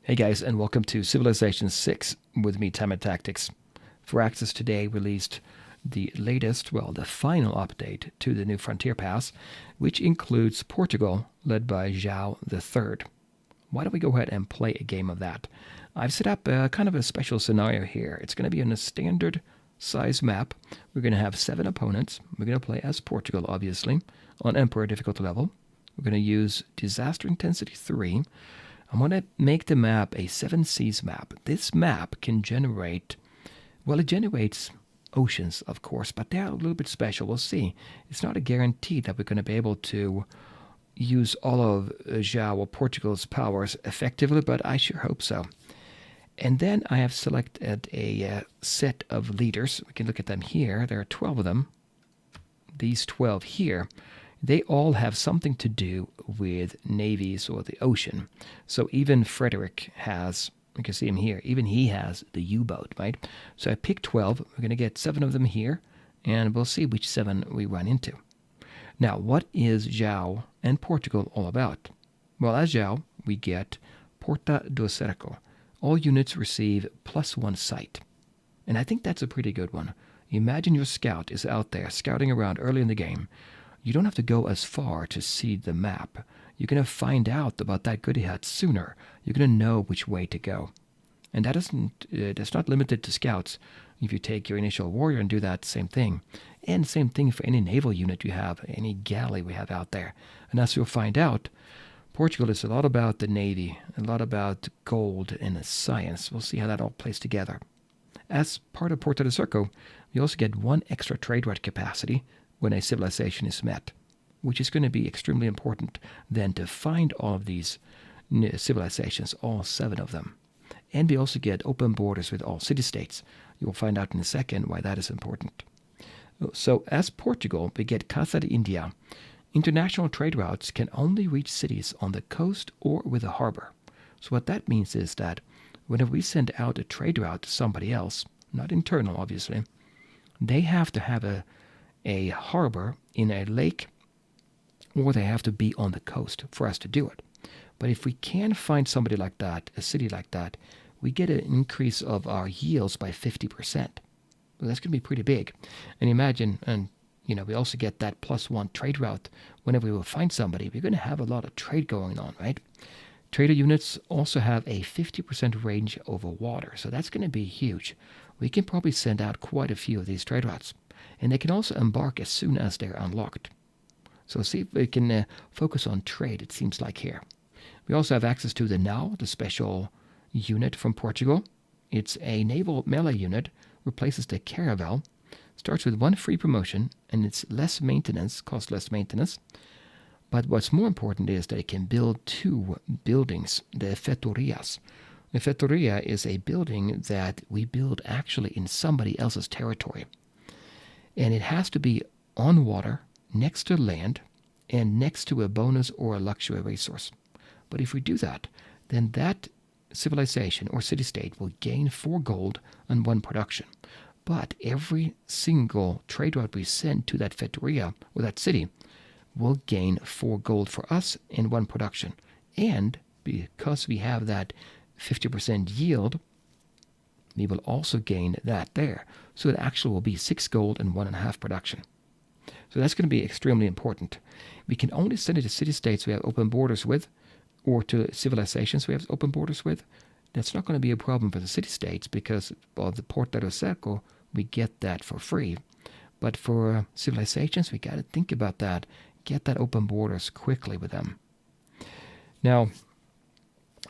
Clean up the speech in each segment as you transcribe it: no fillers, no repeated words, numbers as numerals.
Hey guys, and welcome to Civilization 6 with me, Time and Tactics. For Access today released the latest, the final update to the new Frontier Pass, which includes Portugal, led by Joao III. Why don't we go ahead and play a game of that? I've set up kind of a special scenario here. It's going to be on a standard size map. We're going to have 7 opponents. We're going to play as Portugal, obviously, on Emperor difficulty level. We're going to use Disaster Intensity 3. I want to make the map a 7 seas map. This map can generate, it generates oceans, of course, but they're a little bit special. We'll see. It's not a guarantee that we're going to be able to use all of Joao or Portugal's powers effectively, but I sure hope so. And then I have selected a set of leaders. We can look at them here. There are 12 of them. These 12 here. They all have something to do with navies or the ocean. So even Frederick has, you can see him here, even he has the U-boat, right? So I picked 12. We're going to get 7 of them here, and we'll see which 7 we run into. Now, what is Joao and Portugal all about? Well, as Joao, we get Porta do Cerco. All units receive +1 sight. And I think that's a pretty good one. Imagine your scout is out there scouting around early in the game. You don't have to go as far to see the map. You're going to find out about that goody hut sooner. You're going to know which way to go. And that's not limited to scouts. If you take your initial warrior and do that same thing. And same thing for any naval unit you have, any galley we have out there. And as you'll find out, Portugal is a lot about the navy, a lot about gold and science. We'll see how that all plays together. As part of Porta do Cerco, you also get 1 extra trade route capacity when a civilization is met, which is going to be extremely important then to find all of these civilizations, all 7 of them. And we also get open borders with all city-states. You'll find out in a second why that is important. So as Portugal, we get Casa de India. International trade routes can only reach cities on the coast or with a harbor. So what that means is that whenever we send out a trade route to somebody else, not internal obviously, they have to have a harbor in a lake, or they have to be on the coast for us to do it. But if we can find somebody like that, a city like that, we get an increase of our yields by 50%. Well, that's going to be pretty big. And imagine, we also get that +1 trade route. Whenever we will find somebody, we're going to have a lot of trade going on, right? Trader units also have a 50% range over water, so that's going to be huge. We can probably send out quite a few of these trade routes. And they can also embark as soon as they're unlocked. So see if we can focus on trade, it seems like here. We also have access to the Naval, the special unit from Portugal. It's a naval melee unit, replaces the Caravel, starts with 1 free promotion, and it's less maintenance, costs less maintenance. But what's more important is that it can build 2 buildings, the Feitorias. The Feitoria is a building that we build actually in somebody else's territory. And it has to be on water, next to land, and next to a bonus or a luxury resource. But if we do that, then that civilization or city-state will gain 4 gold and 1 production. But every single trade route we send to that Feitoria or that city will gain 4 gold for us and 1 production. And because we have that 50% yield, we will also gain that there. So it actually will be 6 gold and 1.5 production. So that's going to be extremely important. We can only send it to city-states we have open borders with, or to civilizations we have open borders with. That's not going to be a problem for the city-states because of the Porta do Cerco, we get that for free. But for civilizations, we got to think about that. Get that open borders quickly with them. Now,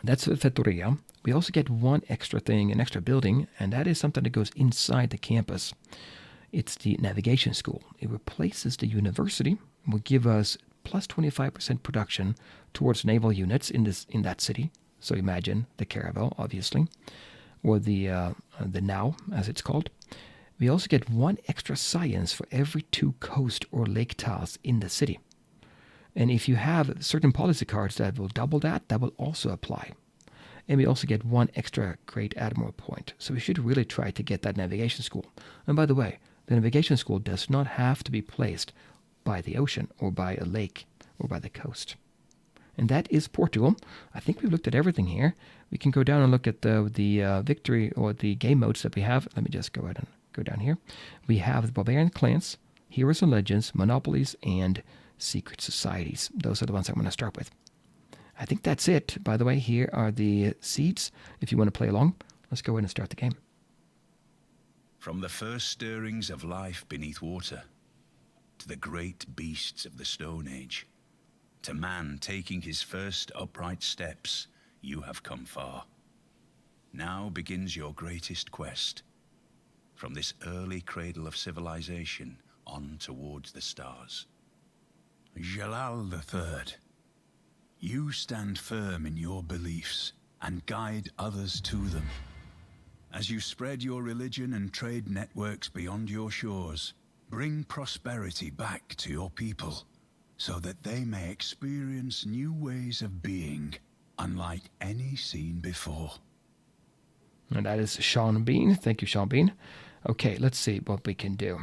that's the Feitoria. We also get 1 extra thing, an extra building, and that is something that goes inside the campus. It's the navigation school. It replaces the university, will give us plus 25% production towards naval units in that city. So imagine the Caravel, obviously, or the Now, as it's called. We also get 1 extra science for every 2 coast or lake tiles in the city. And if you have certain policy cards that will double that, that will also apply. And we also get 1 extra Great Admiral point. So we should really try to get that navigation school. And by the way, the navigation school does not have to be placed by the ocean or by a lake or by the coast. and that is Portugal. I think we've looked at everything here. We can go down and look at the victory or the game modes that we have. Let me just go ahead and go down here. We have the Barbarian Clans, Heroes and Legends, Monopolies, and Secret Societies. Those are the ones I'm going to start with. I think that's it. By the way, here are the seeds. If you want to play along, let's go ahead and start the game. From the first stirrings of life beneath water, to the great beasts of the Stone Age, to man taking his first upright steps, you have come far. Now begins your greatest quest. From this early cradle of civilization on towards the stars. Joao III, you stand firm in your beliefs and guide others to them. As you spread your religion and trade networks beyond your shores, bring prosperity back to your people, so that they may experience new ways of being, unlike any seen before. And that is Sean Bean. Thank you, Sean Bean. Okay, let's see what we can do.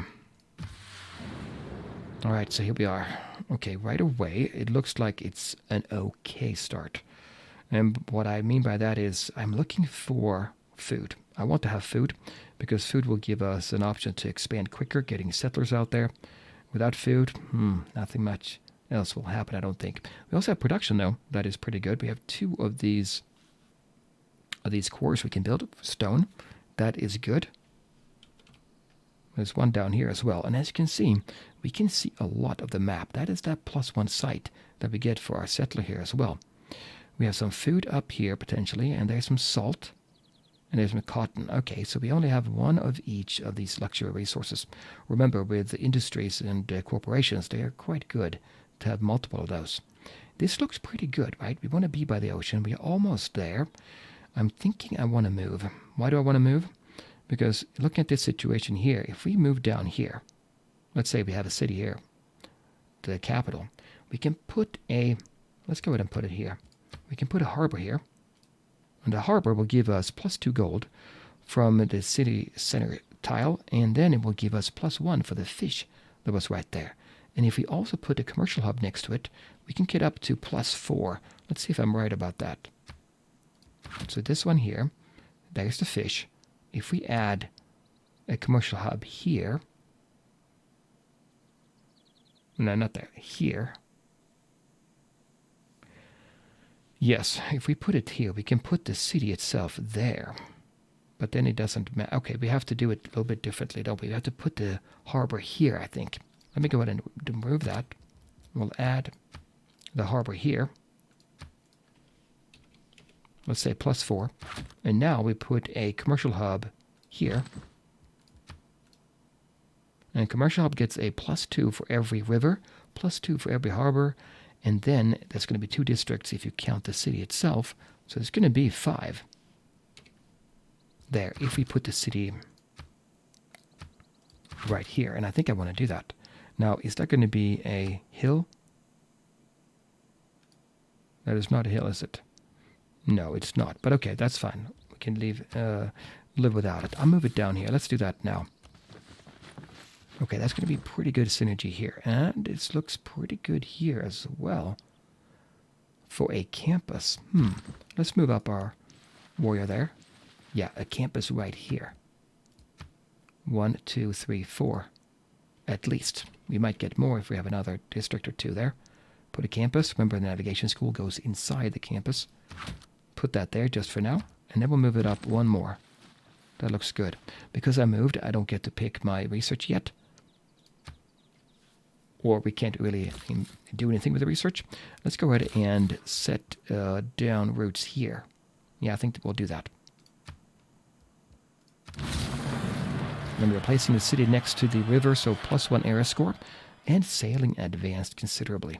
All right, so here we are. Okay, right away, it looks like it's an okay start. And what I mean by that is I'm looking for food. I want to have food because food will give us an option to expand quicker, getting settlers out there. Without food, nothing much else will happen, I don't think. We also have production, though. That is pretty good. We have 2 of these cores we can build. Stone. That is good. There's one down here as well. And as you can see, we can see a lot of the map. That is that +1 site that we get for our settler here as well. We have some food up here, potentially, and there's some salt. And there's some cotton. Okay, so we only have 1 of each of these luxury resources. Remember, with the industries and corporations, they are quite good to have multiple of those. This looks pretty good, right? We want to be by the ocean. We're almost there. I'm thinking I want to move. Why do I want to move? Because looking at this situation here, if we move down here, let's say we have a city here, the capital, we can put let's go ahead and put it here. We can put a harbor here. And the harbor will give us +2 gold from the city center tile, and then it will give us +1 for the fish that was right there. And if we also put a commercial hub next to it, we can get up to +4. Let's see if I'm right about that. So this one here, there's the fish. If we add a commercial hub here, no, not there, here. Yes, if we put it here, we can put the city itself there. But then it doesn't matter. Okay, we have to do it a little bit differently, don't we? We have to put the harbor here, I think. Let me go ahead and remove that. We'll add the harbor here. Let's say +4. And now we put a commercial hub here. And commercial hub gets a +2 for every river, +2 for every harbor, and then there's going to be 2 districts if you count the city itself. So there's going to be 5 there if we put the city right here. And I think I want to do that. Now, is that going to be a hill? That is not a hill, is it? No, it's not. But okay, that's fine. We can live without it. I'll move it down here. Let's do that now. Okay, that's going to be pretty good synergy here. And it looks pretty good here as well for a campus. Let's move up our warrior there. Yeah, a campus right here. 1, 2, 3, 4. At least. We might get more if we have another district or 2 there. Put a campus. Remember, the navigation school goes inside the campus. Put that there just for now. And then we'll move it up 1 more. That looks good. Because I moved, I don't get to pick my research yet. Or we can't really do anything with the research. Let's go ahead and set down routes here. Yeah, I think we'll do that. And we're placing the city next to the river, so +1 area score. And sailing advanced considerably.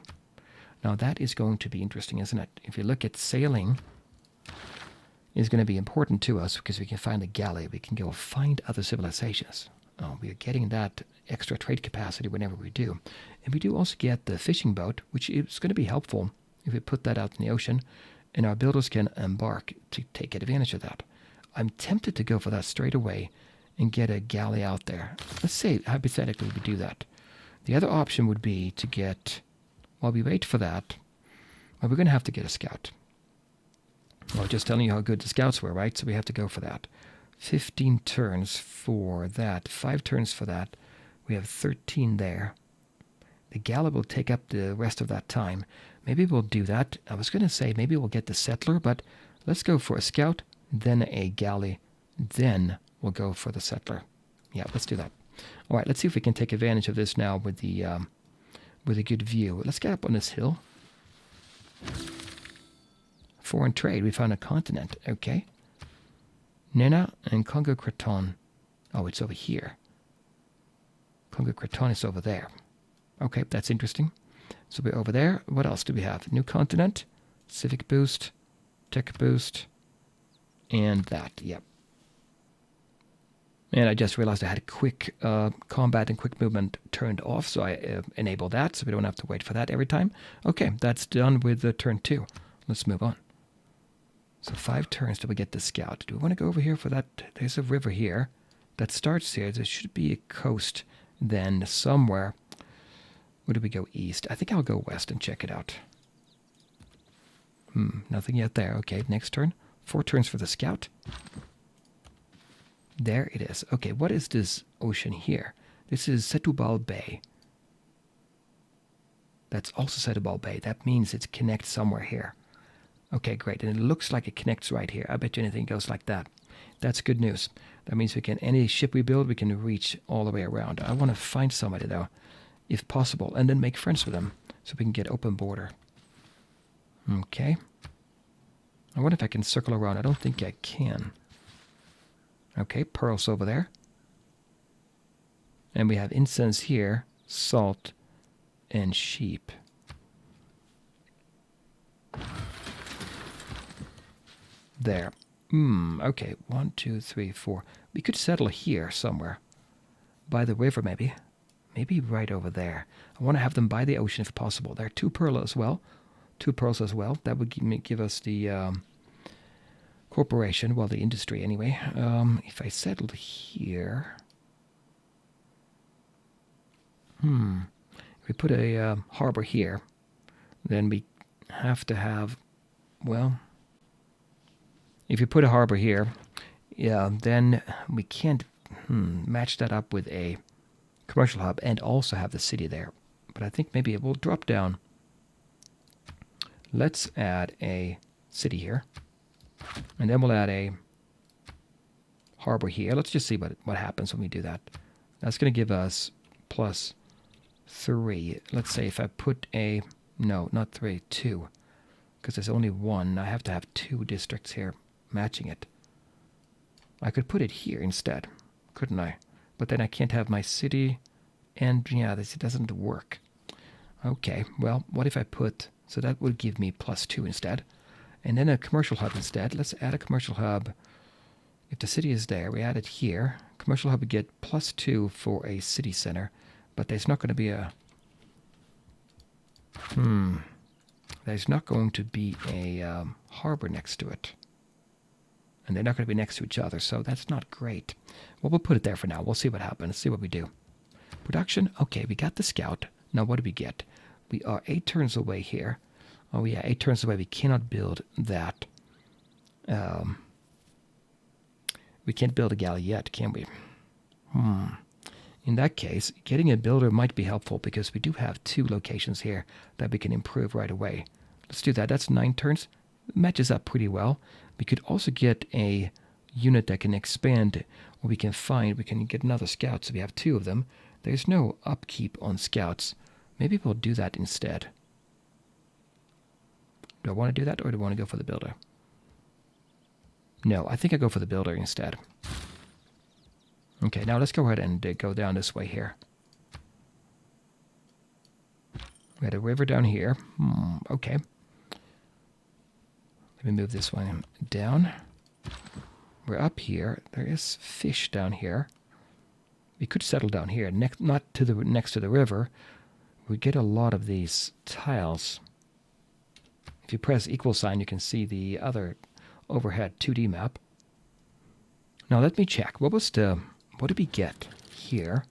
Now that is going to be interesting, isn't it? If you look at sailing, is going to be important to us because we can find a galley. We can go find other civilizations. We are getting that extra trade capacity whenever we do. And we do also get the fishing boat, which is going to be helpful if we put that out in the ocean, and our builders can embark to take advantage of that. I'm tempted to go for that straight away and get a galley out there. Let's say, hypothetically, we do that. The other option would be to get, while we wait for that, Well, we're going to have to get a scout. Well, just telling you how good the scouts were, right? So we have to go for that. 15 turns for that. 5 turns for that. We have 13 there. The galley will take up the rest of that time. Maybe we'll do that. I was going to say maybe we'll get the settler, but let's go for a scout, then a galley, then we'll go for the settler. Yeah, let's do that. All right, let's see if we can take advantage of this now with a good view. Let's get up on this hill. Foreign trade. We found a continent. Okay. Nena and Congo Creton. Oh, it's over here. Congo Creton is over there. Okay, that's interesting. So we're over there. What else do we have? New continent, civic boost, tech boost, and that. Yep. And I just realized I had quick combat and quick movement turned off, so I enabled that so we don't have to wait for that every time. Okay, that's done with turn 2. Let's move on. So 5 turns till we get the scout. Do we want to go over here for that? There's a river here that starts here. There should be a coast then somewhere. Where do we go east? I think I'll go west and check it out. Nothing yet there. Okay, next turn. 4 turns for the scout. There it is. Okay, what is this ocean here? This is Setúbal Bay. That's also Setúbal Bay. That means it connects somewhere here. Okay, great. And it looks like it connects right here. I bet you anything goes like that. That's good news. That means we can, any ship we build, we can reach all the way around. I want to find somebody, though, if possible, and then make friends with them so we can get open border. Okay. I wonder if I can circle around. I don't think I can. Okay, pearls over there. And we have incense here, salt, and sheep. There. Okay, 1, 2, 3, 4. We could settle here somewhere. By the river, maybe. Maybe right over there. I want to have them by the ocean if possible. There are 2 pearls as well. 2 pearls as well. That would give us the corporation, well, the industry anyway. If I settled here... If we put a harbor here, then we have to have, well... If you put a harbor here, yeah, then we can't match that up with a commercial hub and also have the city there. But I think maybe it will drop down. Let's add a city here. And then we'll add a harbor here. Let's just see what happens when we do that. That's going to give us +3. Let's say if I put a... No, not 3, 2. Because there's only 1. I have to have 2 districts here matching it. I could put it here instead, couldn't I? But then I can't have my city, and yeah, this doesn't work. Okay, well, what if I put... So that would give me +2 instead. And then a commercial hub instead. Let's add a commercial hub. If the city is there, we add it here. Commercial hub would get +2 for a city center. But there's not going to be a... There's not going to be a harbor next to it. And they're not going to be next to each other, so that's not great. Well, we'll put it there for now. We'll see what happens. See what we do. Production. Okay, we got the scout. Now, what do we get? We are 8 turns away here. Oh, yeah, 8 turns away. We cannot build that. We can't build a galley yet, can we? In that case, getting a builder might be helpful because we do have 2 locations here that we can improve right away. Let's do that. That's 9 turns. It matches up pretty well. We could also get a unit that can expand, or we can get another scout, so we have 2 of them. There's no upkeep on scouts. Maybe we'll do that instead. Do I want to do that, or do I want to go for the builder? No, I think I go for the builder instead. Okay, now let's go ahead and go down this way here. We had a river down here. Okay. Let me move this one down. We're up here. There is fish down here. We could settle down here, not to the next to the river. We get a lot of these tiles. If you press equal sign, you can see the other overhead 2D map. Now let me check. What did we get here?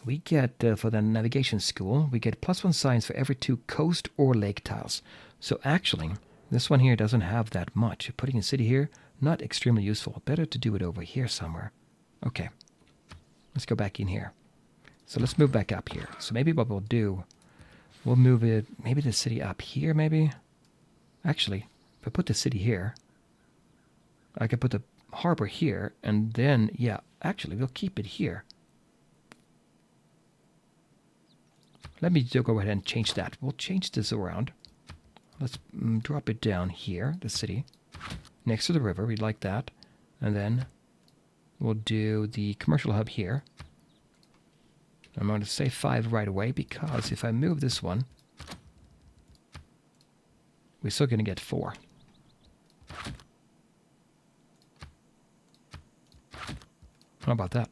We get, for the navigation school, we get +1 science for every 2 coast or lake tiles. So actually, this one here doesn't have that much. Putting a city here, not extremely useful. Better to do it over here somewhere. Okay, let's go back in here. So let's move back up here. So maybe what we'll do, we'll move it, maybe the city up here, maybe? Actually, if I put the city here, I could put the harbor here, and then, yeah, actually, we'll keep it here. Let me go ahead and change that. We'll change this around. Let's drop it down here, the city, next to the river. We'd like that. And then we'll do the commercial hub here. I'm going to say 5 right away, because if I move this one, we're still going to get 4. How about that?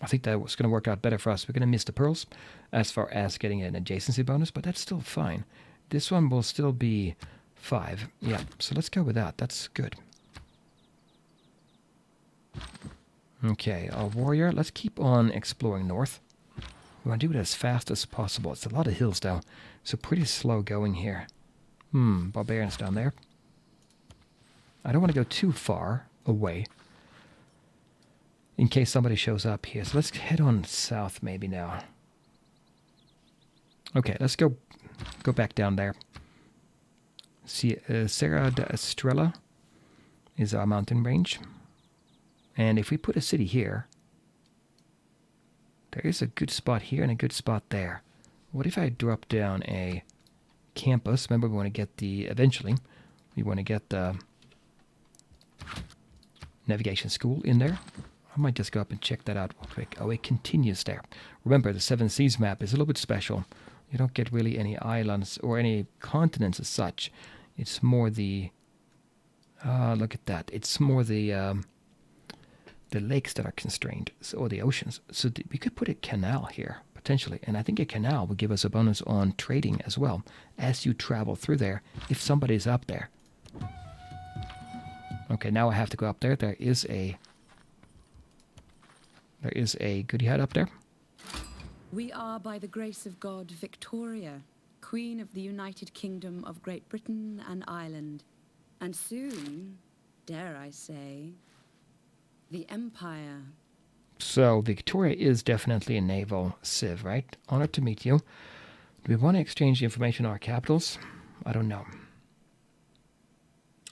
I think that was going to work out better for us. We're going to miss the pearls as far as getting an adjacency bonus, but that's still fine. This one will still be 5. Yeah, so let's go with that. That's good. Okay, our warrior. Let's keep on exploring north. We want to do it as fast as possible. It's a lot of hills, though, so pretty slow going here. Barbarians down there. I don't want to go too far away in case somebody shows up here. So let's head on south maybe now. Okay, let's go back down there. See, Serra da Estrella is our mountain range. And if we put a city here, there is a good spot here and a good spot there. What if I drop down a campus? Remember, we want to get eventually, we want to get the navigation school in there. I might just go up and check that out real quick. Oh, it continues there. Remember, the 7 Seas map is a little bit special. You don't get really any islands or any continents as such. It's more the... look at that. It's more the lakes that are constrained, or the oceans. So we could put a canal here, potentially. And I think a canal would give us a bonus on trading as well, as you travel through there, if somebody's up there. Okay, now I have to go up there. There is a goody hut up there. We are, by the grace of God, Victoria, Queen of the United Kingdom of Great Britain and Ireland, and soon, dare I say, the Empire. So Victoria is definitely a naval civ, right? Honored to meet you. Do we want to exchange information on our capitals? I don't know.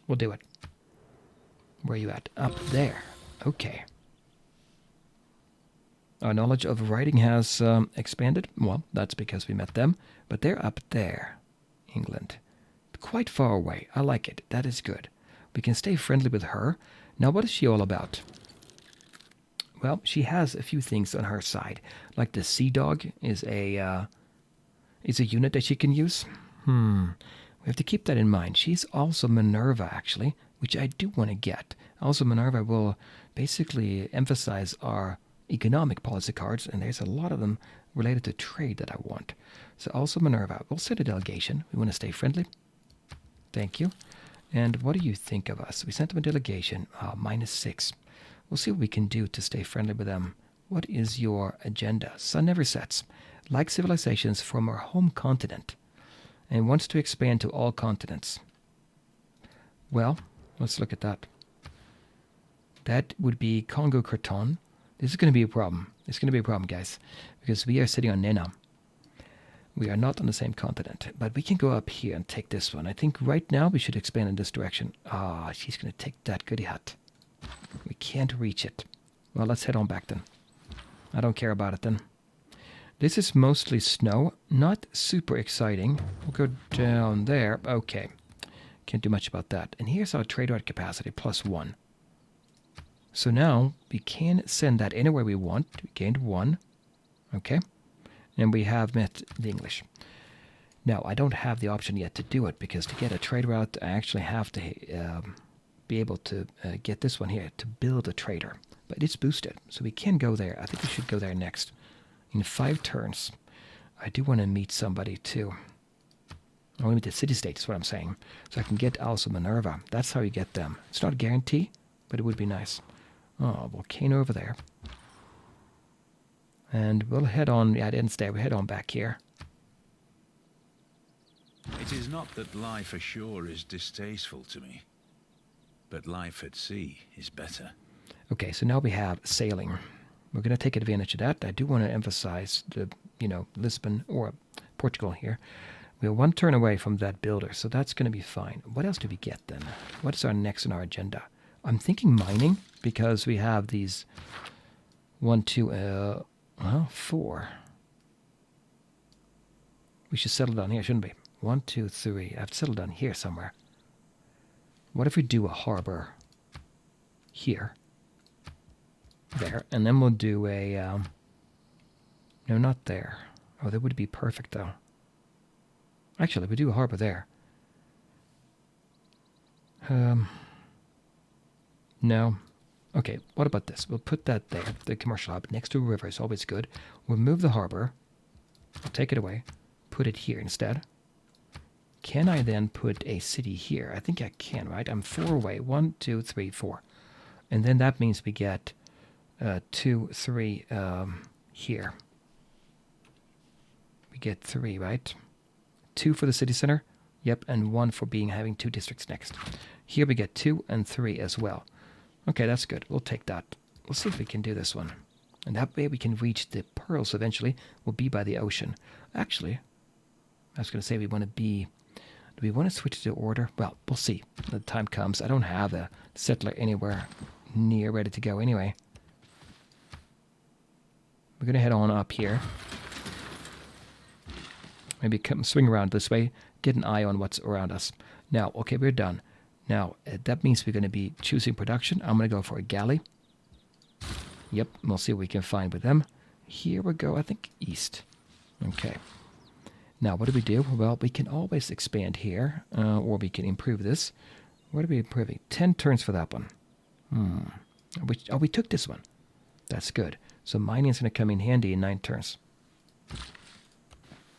We'll do it. Where are you at? Up there. Okay. Our knowledge of writing has expanded. Well, that's because we met them. But they're up there. England. Quite far away. I like it. That is good. We can stay friendly with her. Now, what is she all about? Well, she has a few things on her side. Like the Sea Dog is a unit that she can use. We have to keep that in mind. She's also Minerva, actually, which I do want to get. Also, Minerva will basically emphasize our economic policy cards, and there's a lot of them related to trade that I want. So also Minerva. We'll send a delegation. We want to stay friendly. Thank you. And what do you think of us? We sent them a delegation. -6. We'll see what we can do to stay friendly with them. What is your agenda? Sun never sets. Like civilizations from our home continent, and wants to expand to all continents. Well, let's look at that. That would be Congo Creton. This is going to be a problem. It's going to be a problem, guys, because we are sitting on Nena. We are not on the same continent, but we can go up here and take this one. I think right now we should expand in this direction. She's going to take that goody hut. We can't reach it. Well, let's head on back then. I don't care about it then. This is mostly snow. Not super exciting. We'll go down there. Okay. Can't do much about that. And here's our trade route capacity, +1. So now we can send that anywhere we want. We gained 1. Okay. And we have met the English. Now, I don't have the option yet to do it, because to get a trade route, I actually have to be able to get this one here to build a trader. But it's boosted, so we can go there. I think we should go there next. In 5 turns. I do want to meet somebody too. I want to meet the city-state is what I'm saying. So I can get also Minerva. That's how you get them. It's not a guarantee, but it would be nice. Oh, volcano over there. And we'll head on. Yeah, I didn't stay. We'll head on back here. It is not that life ashore is distasteful to me, but life at sea is better. Okay, so now we have sailing. We're going to take advantage of that. I do want to emphasize the, Lisbon or Portugal here. We're one turn away from that builder, so that's going to be fine. What else do we get then? What is our next on our agenda? I'm thinking mining, because we have these 1, 2, 4. We should settle down here, shouldn't we? 1, 2, 3. I have to settle down here somewhere. What if we do a harbor here? There. And then we'll do a... no, not there. Oh, that would be perfect, though. Actually, we do a harbor there. No. Okay, what about this? We'll put that there. The commercial hub next to a river is always good. We'll move the harbor. I'll take it away. Put it here instead. Can I then put a city here? I think I can, right? I'm 4 away. 1, 2, 3, 4. And then that means we get 2, 3 here. We get 3, right? 2 for the city center. Yep, and 1 for having 2 districts next. Here we get 2 and 3 as well. Okay, that's good. We'll take that. We'll see if we can do this one. And that way we can reach the pearls eventually. We'll be by the ocean. Actually, I was going to say we want to be... Do we want to switch to order? Well, we'll see. The time comes. I don't have a settler anywhere near ready to go anyway. We're going to head on up here. Maybe swing around this way. Get an eye on what's around us. Now, okay, we're done. Now, that means we're going to be choosing production. I'm going to go for a galley. Yep, we'll see what we can find with them. Here we go, I think east. Okay. Now, what do we do? Well, we can always expand here, or we can improve this. What are we improving? 10 turns for that one. We took this one. That's good. So mining is going to come in handy in 9 turns.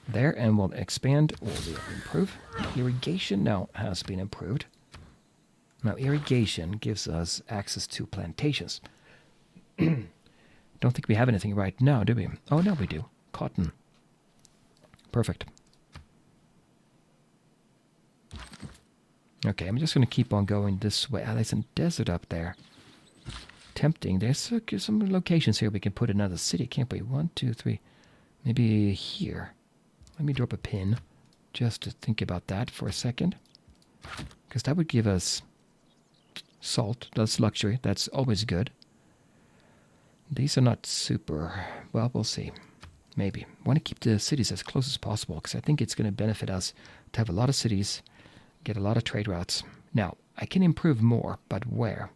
There, and we'll expand, or we'll improve. Irrigation now has been improved. Now, irrigation gives us access to plantations. Don't think we have anything right now, do we? Oh, no, we do. Cotton. Perfect. Okay, I'm just going to keep on going this way. There's a desert up there. Tempting. There's some locations here we can put another city, can't we? 1, 2, 3. Maybe here. Let me drop a pin just to think about that for a second. Because that would give us salt. That's luxury. That's always good. These are not super... Well, we'll see. Maybe. I want to keep the cities as close as possible because I think it's going to benefit us to have a lot of cities, get a lot of trade routes. Now, I can improve more, but where?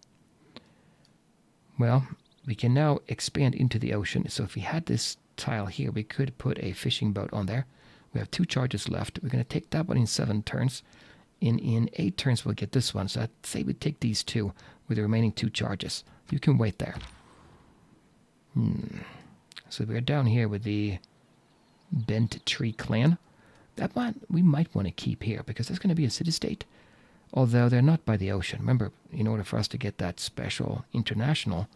Well, we can now expand into the ocean. So if we had this tile here, we could put a fishing boat on there. We have 2 charges left. We're going to take that one in 7 turns. In 8 turns, we'll get this one. So I'd say we take these 2 with the remaining 2 charges. You can wait there. So we're down here with the Bent Tree Clan. That one we might want to keep here because there's going to be a city-state. Although they're not by the ocean. Remember, in order for us to get that special international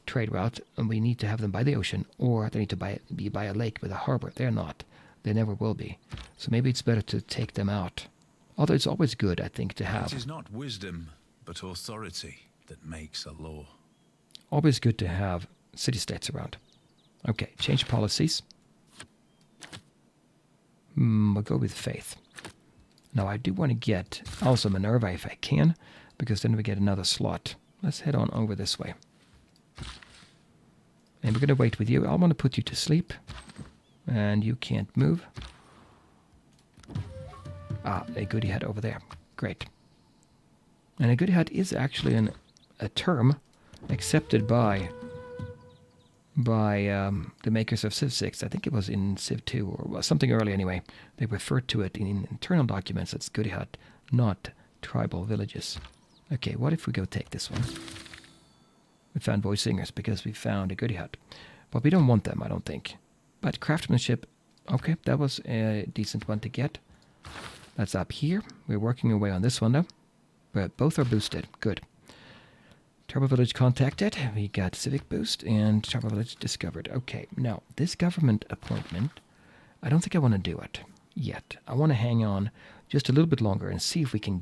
trade route, we need to have them by the ocean, or they need to be by a lake with a harbor. They're not. They never will be. So maybe it's better to take them out. Although it's always good, I think, to have. It is not wisdom, but authority that makes a law. Always good to have city-states around. Okay, change policies. We'll go with faith. Now, I do want to get also Minerva if I can, because then we get another slot. Let's head on over this way. And we're going to wait with you. I want to put you to sleep. And you can't move. Ah, a goody hat over there. Great. And a goody hat is actually a term accepted by the makers of Civ 6. I think it was in Civ 2 or something early anyway. They referred to it in internal documents as goody hut, not tribal villages. Okay, what if we go take this one? We found voice singers because we found a goody hut. But we don't want them, I don't think. But craftsmanship, okay, that was a decent one to get. That's up here. We're working away on this one, though. But both are boosted. Good. Tribal village contacted. We got civic boost and tribal village discovered. Okay, now this government appointment, I don't think I want to do it yet. I want to hang on just a little bit longer and see if we can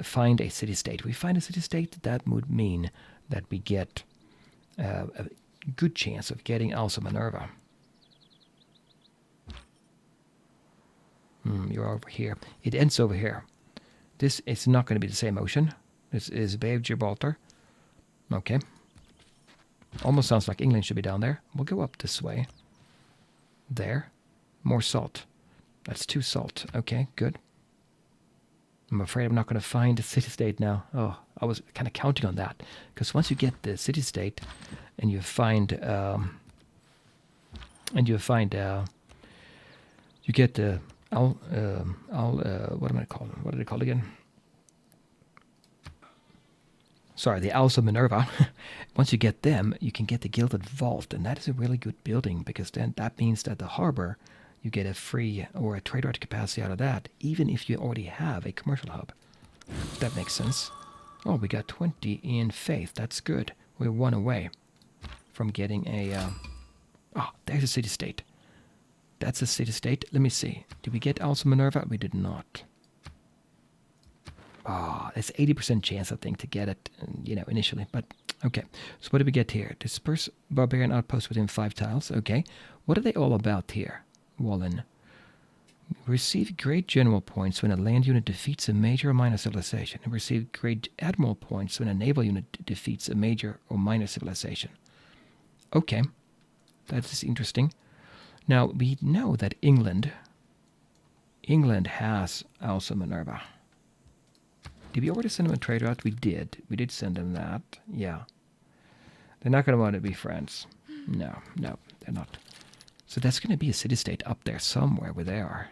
find a city-state. If we find a city-state, that would mean that we get a good chance of getting also Minerva. You're over here. It ends over here. This is not going to be the same ocean. This is Bay of Gibraltar. Okay. Almost sounds like England should be down there. We'll go up this way. There. More salt. That's 2 salt. Okay, good. I'm afraid I'm not going to find a city-state now. Oh, I was kind of counting on that. Because once you get the city-state and you find... you get the... what am I calling? What are they called again? Sorry, the Owls of Minerva. Once you get them, you can get the Gilded Vault, and that is a really good building because then that means that the harbor, you get a free or a trade right capacity out of that, even if you already have a commercial hub. That makes sense. Oh, we got 20 in faith. That's good. We're 1 away from getting a... oh, there's a city-state. That's a city-state. Let me see. Did we get Owls of Minerva? We did not. Oh, it's 80% chance, I think, to get it, initially. But, okay. So what do we get here? Disperse barbarian outposts within 5 tiles. Okay. What are they all about here? Wallen. Receive great general points when a land unit defeats a major or minor civilization. And receive great admiral points when a naval unit defeats a major or minor civilization. Okay. That is interesting. Now, we know that England has also Minerva. Did we already send them a trade route? We did. We did send them that. Yeah. They're not going to want to be friends. No, they're not. So that's going to be a city-state up there somewhere where they are.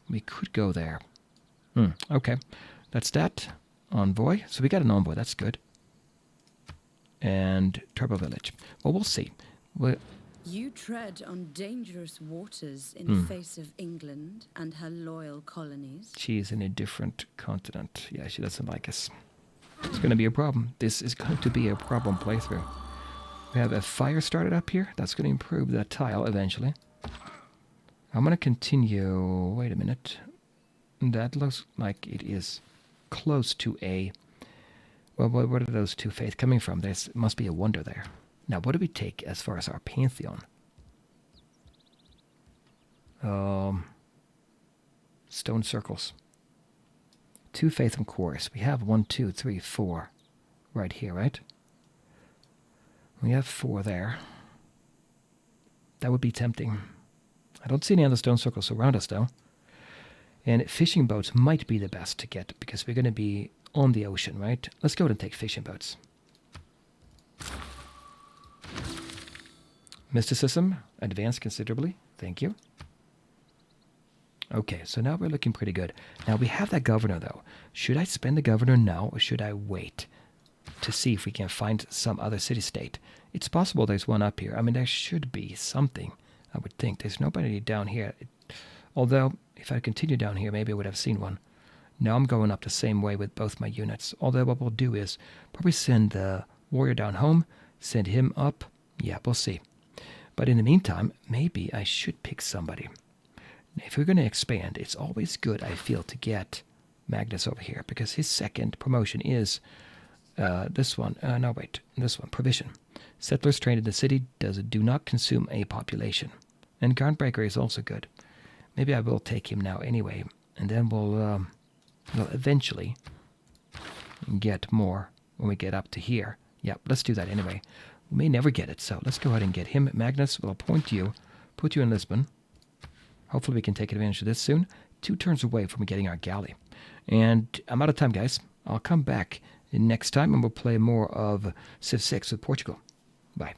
We could go there. Okay. That's that. Envoy. So we got an envoy. That's good. And Turbo Village. Well, we'll see. You tread on dangerous waters in face of England and her loyal colonies. She is in a different continent. Yeah, she doesn't like us. It's going to be a problem. This is going to be a problem playthrough. We have a fire started up here. That's going to improve that tile eventually. I'm going to continue... Wait a minute. That looks like it is close to a... Well, what are those 2 faith coming from? There must be a wonder there. Now, what do we take as far as our pantheon? Stone circles. 2 faith and chorus. We have 1, 2, 3, 4 right here, right? We have 4 there. That would be tempting. I don't see any other stone circles around us, though. And fishing boats might be the best to get because we're going to be on the ocean, right? Let's go ahead and take fishing boats. Mysticism, advanced considerably. Thank you. Okay, so now we're looking pretty good. Now we have that governor, though. Should I spend the governor now, or should I wait to see if we can find some other city-state? It's possible there's one up here. I mean, there should be something, I would think. There's nobody down here. Although, if I continue down here, maybe I would have seen one. Now I'm going up the same way with both my units. Although what we'll do is probably send the warrior down home, send him up. Yeah, we'll see. But in the meantime, maybe I should pick somebody. If we're going to expand, it's always good, I feel, to get Magnus over here, because his second promotion is this one. This one, provision. Settlers trained in the city do not consume a population. And Groundbreaker is also good. Maybe I will take him now anyway, and then we'll eventually get more when we get up to here. Yeah, let's do that anyway. We may never get it, so let's go ahead and get him. Magnus will appoint you, put you in Lisbon. Hopefully we can take advantage of this soon. 2 turns away from getting our galley. And I'm out of time, guys. I'll come back next time and we'll play more of Civ 6 with Portugal. Bye.